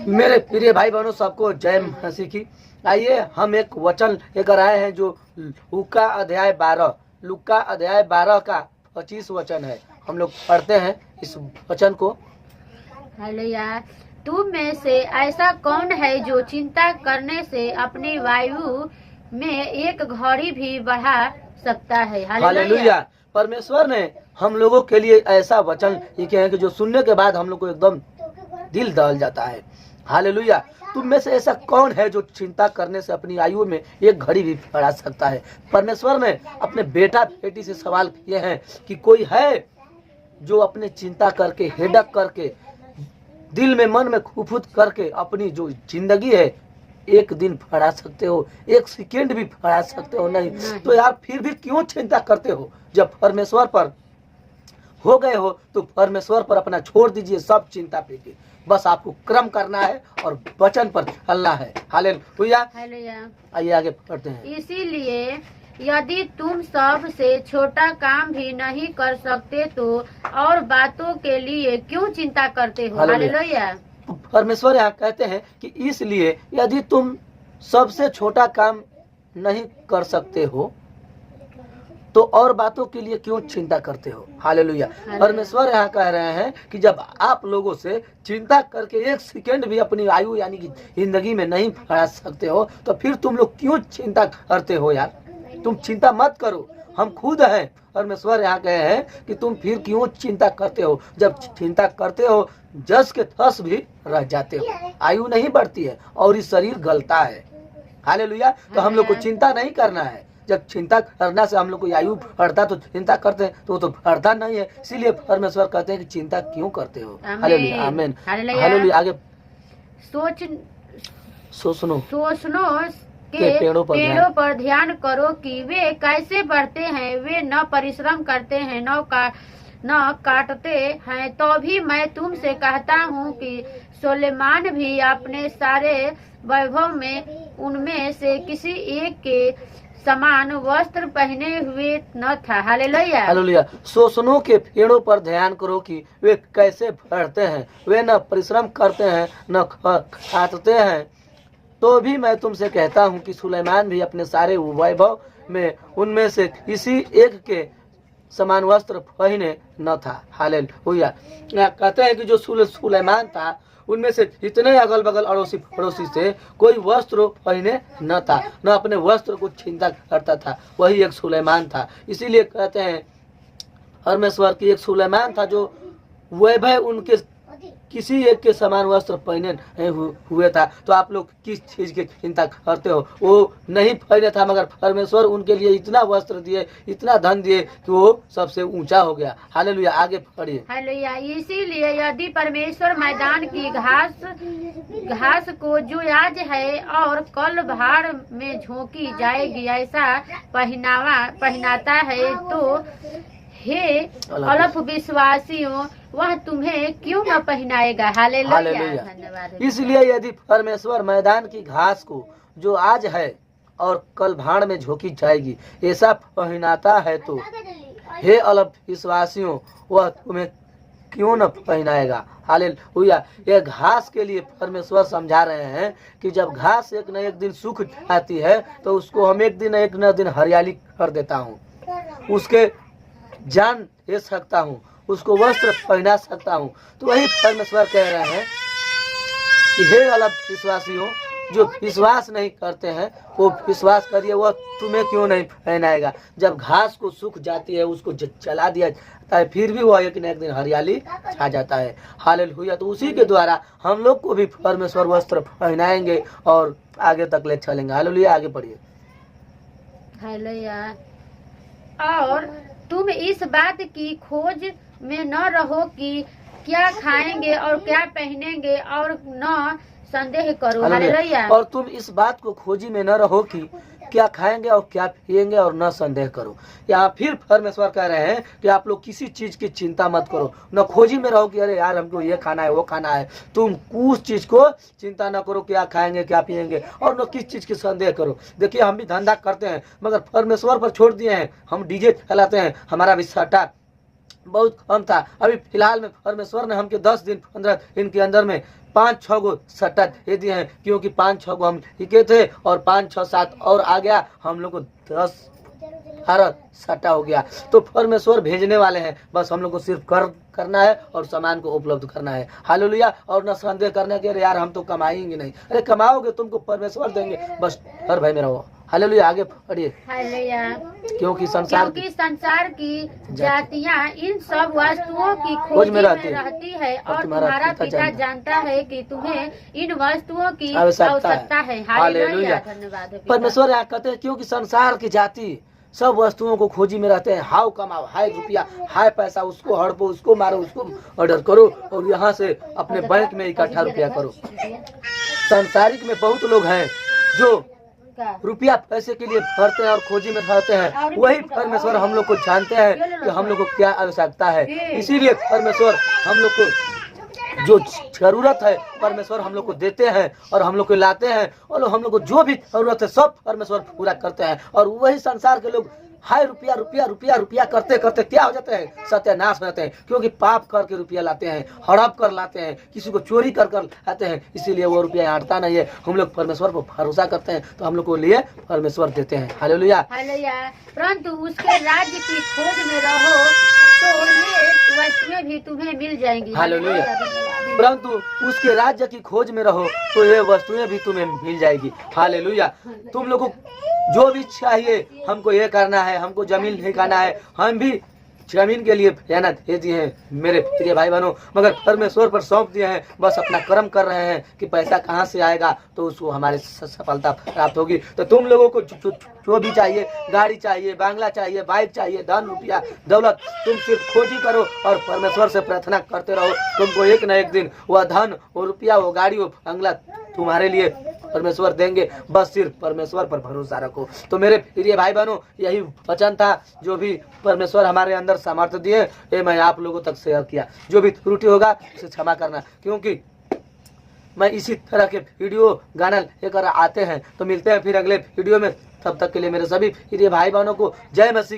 मेरे प्रिय भाई बहनों, सबको जय मसीह की। आइए हम एक वचन लेकर आए हैं जो लूका अध्याय 12 का 25 वचन है। हम लोग पढ़ते हैं इस वचन को। हालेलुया। तुम में से ऐसा कौन है जो चिंता करने से अपनी वायु में एक घड़ी भी बढ़ा सकता है? हालेलुया। परमेश्वर ने हम लोगों के लिए ऐसा वचन लिखे हैं कि जो सुनने के बाद हम लोग को एकदम दिल दहल जाता है। हालेलुया। तुम में से ऐसा कौन है जो चिंता करने से अपनी आयु में एक घड़ी भी बढ़ा सकता है? परमेश्वर ने अपने बेटा बेटी से सवाल किए हैं कि कोई है जो अपने चिंता करके, हेडक करके, दिल में मन में खुफुत करके अपनी जो जिंदगी है एक दिन बढ़ा सकते हो, एक सेकेंड भी बढ़ा सकते हो? नहीं। तो यार फिर भी क्यों चिंता करते हो? जब परमेश्वर पर हो गए हो तो परमेश्वर पर अपना छोड़ दीजिए सब चिंता पे। बस आपको क्रम करना है और वचन पर चलना है। हालेलुया। आइए आगे पढ़ते हैं। इसीलिए यदि तुम सब से छोटा काम भी नहीं कर सकते तो और बातों के लिए क्यों चिंता करते हो? हालेलुया। परमेश्वर यहाँ कहते हैं कि इसलिए यदि तुम सबसे छोटा काम नहीं कर सकते हो तो और बातों के लिए क्यों चिंता करते हो? हालेलुया। परमेश्वर यहाँ कह रहे हैं कि जब आप लोगों से चिंता करके एक सेकेंड भी अपनी आयु यानी कि जिंदगी में नहीं बढ़ा सकते हो तो फिर तुम लोग क्यों चिंता करते हो? यार तुम चिंता मत करो, हम खुद हैं। परमेश्वर यहाँ कहे हैं कि तुम फिर क्यों चिंता करते हो? जब चिंता करते हो जस के तस भी रह जाते हो, आयु नहीं बढ़ती है और ये शरीर गलता है। हालेलुया। तो हम लोग को चिंता नहीं करना है। जब चिंता करना से हम लोग को आयु बढ़ता तो चिंता करते हैं तो बढ़ता नहीं है। इसीलिए परमेश्वर कहते हैं कि चिंता क्यों करते हो? हालेलुया। आमीन। हालेलुया। आगे सोचनो के पेड़ों पर ध्यान करो कि वे कैसे बढ़ते हैं। वे न परिश्रम करते हैं न काटते हैं। तो भी मैं तुमसे कहता हूँ कि सुलेमान भी अपने सारे वैभव में उनमें से किसी एक के समान वस्त्र पहने हुए न था। हालेलुया। हालेलुया। सोसनों के पेड़ों पर ध्यान करो कि वे कैसे बढ़ते हैं। वे न परिश्रम करते हैं न काटते हैं। तो भी मैं तुमसे कहता हूँ कि सुलेमान भी अपने सारे वैभव में उनमें से किसी एक के समान वस्त्र पहने न था। हालेलुया। कहते हैं कि जो सुलेमान था उनमें से इतने अगल बगल अड़ोसी पड़ोसी से कोई वस्त्र पहने न था, न अपने वस्त्र को चिंता करता था। वही एक सुलेमान था। इसीलिए कहते हैं परमेश्वर की एक सुलेमान था जो वैभव उनके किसी एक के समान वस्त्र पहने हुए था। तो आप लोग किस चीज की चिंता करते हो? वो नहीं पहने था मगर परमेश्वर उनके लिए इतना वस्त्र दिए, इतना धन दिए कि वो सबसे ऊंचा हो गया। हालेलुया। आगे पढ़िए। हालेलुया। इसीलिए यदि परमेश्वर मैदान की घास को जो आज है और कल भाड़ में झोंकी जाएगी ऐसा पहनाता है तो हे अल्प विश्वासियों वह तुम्हें क्यों न पहनाएगा? हालेलुया। धन्यवाद। इसलिए यदि परमेश्वर मैदान की घास को जो आज है और कल भाड़ में झोंकी जाएगी ऐसा पहनाता है तो हे अल्प विश्वासियों वह तुम्हें क्यों न पहनाएगा? हालेलुया। ये घास के लिए परमेश्वर समझा रहे हैं कि जब घास एक न एक दिन सूख जाती है तो उसको हम एक न दिन हरियाली कर देता हूँ, उसके जान दे सकता हूँ, उसको वस्त्र पहना सकता हूँ। तो वही परमेश्वर कह रहे हैं कि हे अल्प विश्वासियों जो विश्वास नहीं करते हैं वो विश्वास करिए, वह तुम्हें क्यों नहीं पहनाएगा। जब घास को सूख जाती है उसको जला दिया जाता है फिर भी वह एक न एक दिन हरियाली छा जाता है। हालेलुया। तो उसी के द्वारा हम लोग को भी परमेश्वर वस्त्र पहनाएंगे और आगे तक ले चलेंगे। हालेलुया। आगे पढ़िए। हालेलुया। और तुम इस बात की खोज में न रहो कि क्या खाएंगे और क्या पहनेंगे और न संदेह करो। हालेलुया। और तुम इस बात को खोजी में न रहो कि क्या खाएंगे और क्या पिएंगे और न संदेह करो। यहाँ फिर परमेश्वर कह रहे हैं कि आप लोग किसी चीज की चिंता मत करो, न खोजी में रहो कि अरे यार हमको ये खाना है वो खाना है। तुम उस चीज को चिंता न करो क्या खाएंगे क्या पिएंगे और न किस चीज की संदेह करो। देखिए हम भी धंधा करते हैं मगर परमेश्वर पर छोड़ दिए हैं। हम डीजे चलाते हैं, हमारा भी सट्टा बहुत कम था। अभी फिलहाल में परमेश्वर ने हमके 10 दिन 15 दिन के अंदर में 5-6 गो सट्टा दे दिए हैं, क्योंकि 5-6 गो हम लिखे थे और 5-6-7 और आ गया, हम लोग को 10-12 सट्टा हो गया। तो परमेश्वर भेजने वाले हैं, बस हम लोग को सिर्फ करना है और सामान को उपलब्ध करना है। हालेलुया। और न संदेह करने के यार हम तो कमाएंगे नहीं, अरे कमाओगे तुमको परमेश्वर देंगे, बस हर भाई में रहो। हालेलुया। आगे पढ़िए। हालेलुया। क्योंकि संसार की जातियां इन सब वस्तुओं की खोज में रहती है और तुम्हारा पिता जानता है कि तुम्हें इन वस्तुओं की आवश्यकता है। हालेलुया। धन्यवाद। परमेश्वर यहाँ कहते हैं क्योंकि संसार की जाति सब वस्तुओं को खोजी में रहते हैं। हाउ कमाओ, हाय रुपया, हाय पैसा, उसको हड़पो, उसको मारो, उसको ऑर्डर करो और यहाँ से अपने बैंक में इकट्ठा रुपया करो। संसारिक में बहुत लोग हैं जो रुपया पैसे के लिए भरते हैं और खोजी में रहते हैं। वही परमेश्वर हम लोग को जानते हैं कि हम लोग को क्या आवश्यकता है, इसीलिए परमेश्वर हम लोग को जो जरूरत है परमेश्वर हम लोग को देते हैं और हम लोग को लाते हैं, और हम लोग को जो भी जरूरत है सब परमेश्वर पूरा करते हैं। और वही संसार के लोग हाय रुपया रुपया रुपया रुपया करते करते क्या हो जाते हैं, सत्यानाश हो जाते हैं, क्योंकि पाप करके रुपया लाते हैं, हड़प कर लाते हैं, किसी को चोरी कर लाते हैं, इसीलिए वो रुपया आटता नहीं है। हम लोग परमेश्वर पर भरोसा करते हैं तो हम लोग को लिए परमेश्वर देते हैं। हालेलुया। हालेलुया। परंतु उसके राज्य की खोज में रहो तो ये वस्तुएं भी तुम्हें मिल जाएंगी। हालेलुया। परंतु उसके राज्य की खोज में रहो तो ये वस्तुएं भी तुम्हें मिल जाएगी। हालेलुया। तुम लोगों को जो भी चाहिए, हमको ये करना है, हमको जमीन ठिकाना है, हम भी जमीन के लिए मेहनत दे दिए हैं मेरे प्रिय भाई बहनों, मगर परमेश्वर पर सौंप दिए हैं, बस अपना कर्म कर रहे हैं कि पैसा कहाँ से आएगा तो उसको हमारी सफलता प्राप्त होगी। तो तुम लोगों को जो भी चाहिए, गाड़ी चाहिए, बंगला चाहिए, बाइक चाहिए, धन रुपया दौलत, तुम सिर्फ खोजी करो और परमेश्वर से प्रार्थना करते रहो, तुमको एक न एक दिन वह धन, वो रुपया, वो गाड़ी, वो बंगला तुम्हारे लिए परमेश्वर देंगे। बस सिर्फ परमेश्वर पर भरोसा रखो। तो मेरे प्रिय भाई बहनों, यही वचन था जो भी परमेश्वर हमारे अंदर सामर्थ्य दिए, ये मैं आप लोगों तक शेयर किया। जो भी त्रुटि होगा उसे क्षमा करना, क्योंकि मैं इसी तरह के वीडियो गाना लेकर आते हैं। तो मिलते हैं फिर अगले वीडियो में, तब तक के लिए मेरे सभी प्रिय भाई बहनों को जय मसीह।